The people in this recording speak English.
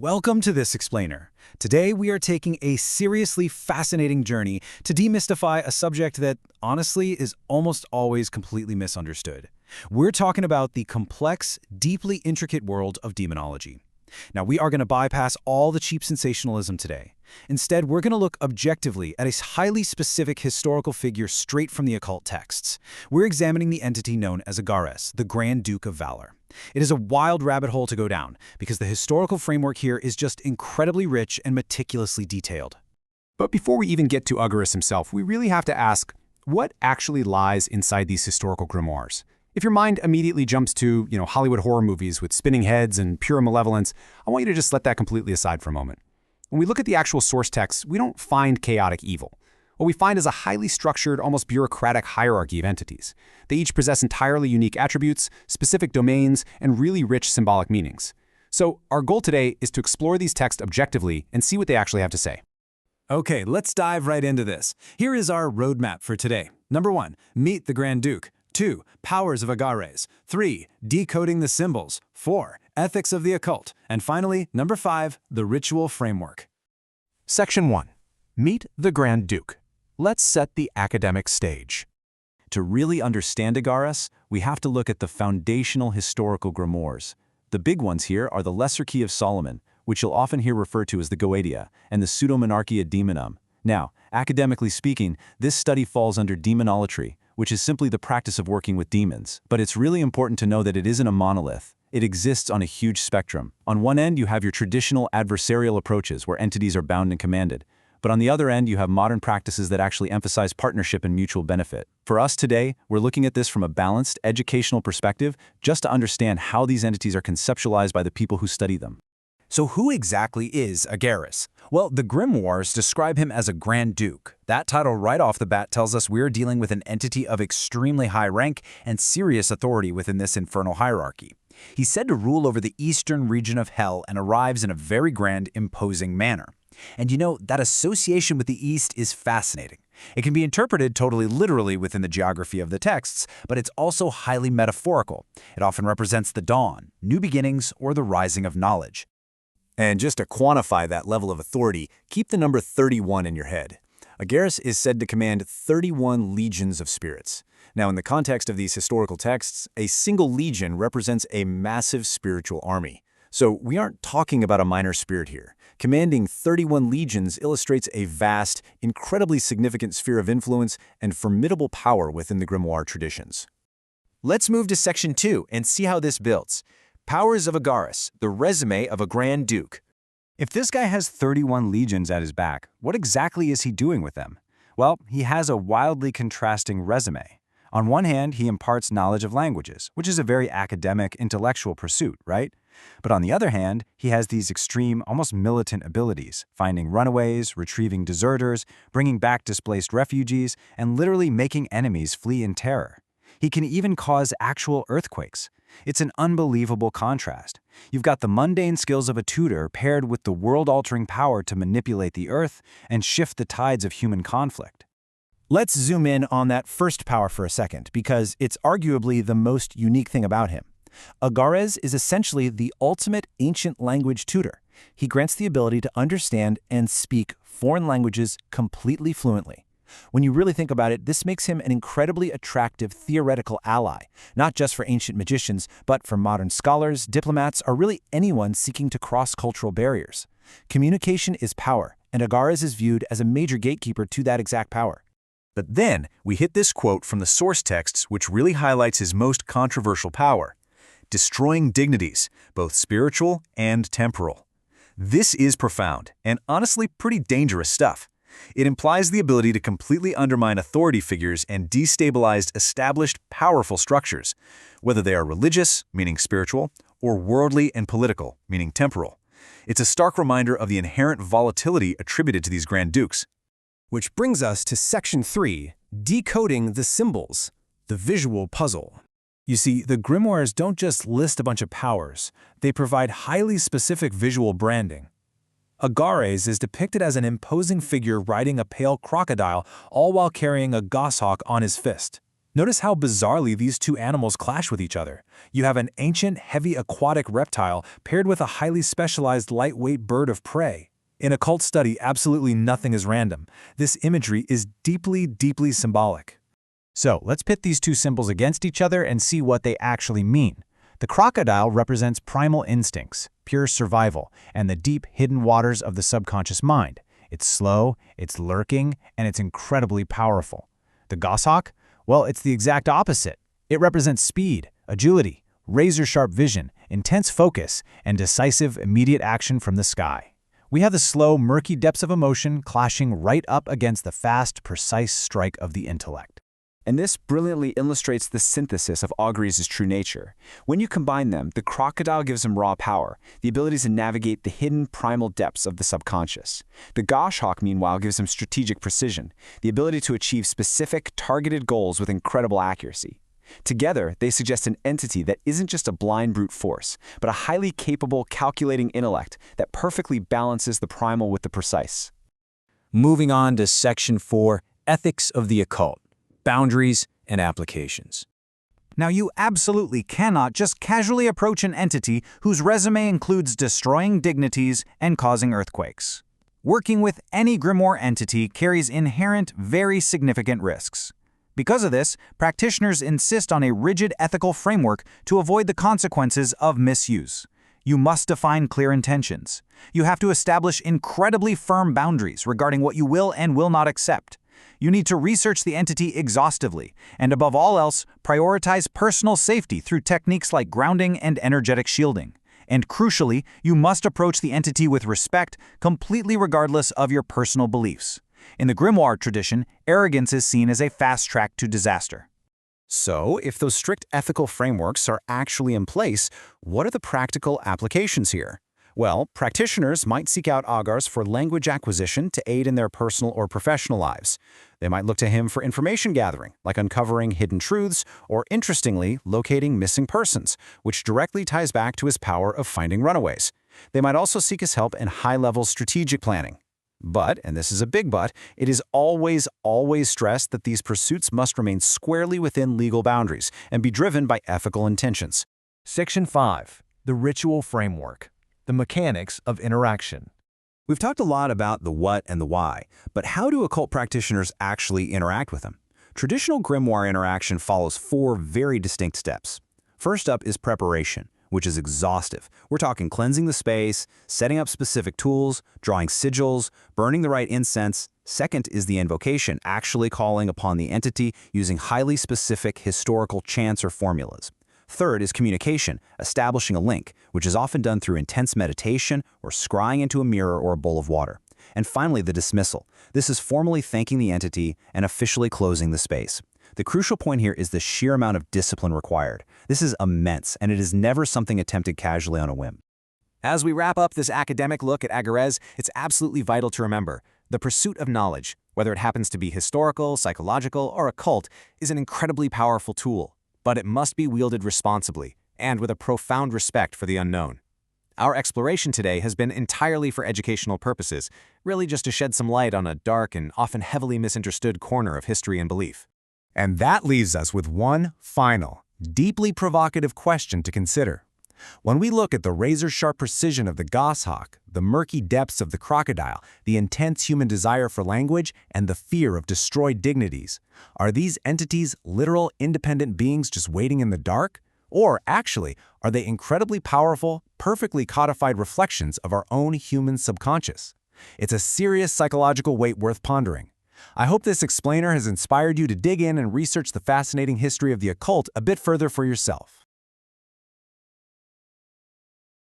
Welcome to This Explainer. Today we are taking a seriously fascinating journey to demystify a subject that, honestly, is almost always completely misunderstood. We're talking about the complex, deeply intricate world of demonology. Now, we are going to bypass all the cheap sensationalism today. Instead, we're going to look objectively at a highly specific historical figure straight from the occult texts. We're examining the entity known as Agares, the Grand Duke of Valor. It is a wild rabbit hole to go down, because the historical framework here is just incredibly rich and meticulously detailed. But before we even get to Agares himself, we really have to ask, what actually lies inside these historical grimoires? If your mind immediately jumps to, Hollywood horror movies with spinning heads and pure malevolence, I want you to just let that completely aside for a moment. When we look at the actual source texts, we don't find chaotic evil. What we find is a highly structured, almost bureaucratic hierarchy of entities. They each possess entirely unique attributes, specific domains, and really rich symbolic meanings. So our goal today is to explore these texts objectively and see what they actually have to say. Okay, let's dive right into this. Here is our roadmap for today. Number 1, meet the Grand Duke. 2, powers of Agares. 3, decoding the symbols. 4, ethics of the occult. And finally, number 5, the ritual framework. Section 1. Meet the Grand Duke. Let's set the academic stage. To really understand Agares, we have to look at the foundational historical grimoires. The big ones here are the Lesser Key of Solomon, which you'll often hear referred to as the Goetia, and the Pseudomonarchia Demonum. Now, academically speaking, this study falls under demonolatry, which is simply the practice of working with demons. But it's really important to know that it isn't a monolith. It exists on a huge spectrum. On one end, you have your traditional adversarial approaches where entities are bound and commanded. But on the other end, you have modern practices that actually emphasize partnership and mutual benefit. For us today, we're looking at this from a balanced, educational perspective, just to understand how these entities are conceptualized by the people who study them. So who exactly is Agares? Well, the grimoires describe him as a Grand Duke. That title right off the bat tells us we're dealing with an entity of extremely high rank and serious authority within this infernal hierarchy. He's said to rule over the eastern region of hell and arrives in a very grand, imposing manner. And that association with the East is fascinating. It can be interpreted totally literally within the geography of the texts, but it's also highly metaphorical. It often represents the dawn, new beginnings, or the rising of knowledge. And just to quantify that level of authority, keep the number 31 in your head. Agares is said to command 31 legions of spirits. Now, in the context of these historical texts, a single legion represents a massive spiritual army. So we aren't talking about a minor spirit here. Commanding 31 legions illustrates a vast, incredibly significant sphere of influence and formidable power within the grimoire traditions. Let's move to Section 2 and see how this builds. Powers of Agares, the resume of a Grand Duke. If this guy has 31 legions at his back, what exactly is he doing with them? Well, he has a wildly contrasting resume. On one hand, he imparts knowledge of languages, which is a very academic, intellectual pursuit, right? But on the other hand, he has these extreme, almost militant abilities, finding runaways, retrieving deserters, bringing back displaced refugees, and literally making enemies flee in terror. He can even cause actual earthquakes. It's an unbelievable contrast. You've got the mundane skills of a tutor paired with the world-altering power to manipulate the earth and shift the tides of human conflict. Let's zoom in on that first power for a second, because it's arguably the most unique thing about him. Agares is essentially the ultimate ancient language tutor. He grants the ability to understand and speak foreign languages completely fluently. When you really think about it, this makes him an incredibly attractive theoretical ally, not just for ancient magicians, but for modern scholars, diplomats, or really anyone seeking to cross cultural barriers. Communication is power, and Agares is viewed as a major gatekeeper to that exact power. But then we hit this quote from the source texts, which really highlights his most controversial power: destroying dignities, both spiritual and temporal. This is profound and honestly pretty dangerous stuff. It implies the ability to completely undermine authority figures and destabilize established, powerful structures, whether they are religious, meaning spiritual, or worldly and political, meaning temporal. It's a stark reminder of the inherent volatility attributed to these Grand Dukes. Which brings us to Section 3, decoding the symbols, the visual puzzle. You see, the grimoires don't just list a bunch of powers, they provide highly specific visual branding. Agares is depicted as an imposing figure riding a pale crocodile, all while carrying a goshawk on his fist. Notice how bizarrely these two animals clash with each other. You have an ancient, heavy aquatic reptile paired with a highly specialized lightweight bird of prey. In occult study, absolutely nothing is random. This imagery is deeply, deeply symbolic. So, let's pit these two symbols against each other and see what they actually mean. The crocodile represents primal instincts, pure survival, and the deep, hidden waters of the subconscious mind. It's slow, it's lurking, and it's incredibly powerful. The goshawk? Well, it's the exact opposite. It represents speed, agility, razor-sharp vision, intense focus, and decisive, immediate action from the sky. We have the slow, murky depths of emotion clashing right up against the fast, precise strike of the intellect. And this brilliantly illustrates the synthesis of Agares' true nature. When you combine them, the crocodile gives him raw power, the ability to navigate the hidden primal depths of the subconscious. The goshawk, meanwhile, gives him strategic precision, the ability to achieve specific, targeted goals with incredible accuracy. Together, they suggest an entity that isn't just a blind brute force, but a highly capable, calculating intellect that perfectly balances the primal with the precise. Moving on to Section 4, Ethics of the Occult. Boundaries and applications. Now, you absolutely cannot just casually approach an entity whose resume includes destroying dignities and causing earthquakes. Working with any grimoire entity carries inherent, very significant risks. Because of this, practitioners insist on a rigid ethical framework to avoid the consequences of misuse. You must define clear intentions. You have to establish incredibly firm boundaries regarding what you will and will not accept. You need to research the entity exhaustively, and above all else, prioritize personal safety through techniques like grounding and energetic shielding. And crucially, you must approach the entity with respect, completely regardless of your personal beliefs. In the grimoire tradition, arrogance is seen as a fast track to disaster. So, if those strict ethical frameworks are actually in place, what are the practical applications here? Well, practitioners might seek out Agares for language acquisition to aid in their personal or professional lives. They might look to him for information gathering, like uncovering hidden truths, or interestingly, locating missing persons, which directly ties back to his power of finding runaways. They might also seek his help in high-level strategic planning. But, and this is a big but, it is always stressed that these pursuits must remain squarely within legal boundaries and be driven by ethical intentions. Section 5. The Ritual Framework. The Mechanics of Interaction. We've talked a lot about the what and the why, but how do occult practitioners actually interact with them? Traditional grimoire interaction follows 4 very distinct steps. First up is preparation, which is exhaustive. We're talking cleansing the space, setting up specific tools, drawing sigils, burning the right incense. Second is the invocation, actually calling upon the entity using highly specific historical chants or formulas. Third is communication, establishing a link, which is often done through intense meditation or scrying into a mirror or a bowl of water. And finally, the dismissal. This is formally thanking the entity and officially closing the space. The crucial point here is the sheer amount of discipline required. This is immense, and it is never something attempted casually on a whim. As we wrap up this academic look at Agares, it's absolutely vital to remember, the pursuit of knowledge, whether it happens to be historical, psychological, or occult, is an incredibly powerful tool. But it must be wielded responsibly, and with a profound respect for the unknown. Our exploration today has been entirely for educational purposes, really just to shed some light on a dark and often heavily misunderstood corner of history and belief. And that leaves us with one final, deeply provocative question to consider. When we look at the razor-sharp precision of the goshawk, the murky depths of the crocodile, the intense human desire for language, and the fear of destroyed dignities, are these entities literal, independent beings just waiting in the dark? Or, actually, are they incredibly powerful, perfectly codified reflections of our own human subconscious? It's a serious psychological weight worth pondering. I hope this explainer has inspired you to dig in and research the fascinating history of the occult a bit further for yourself.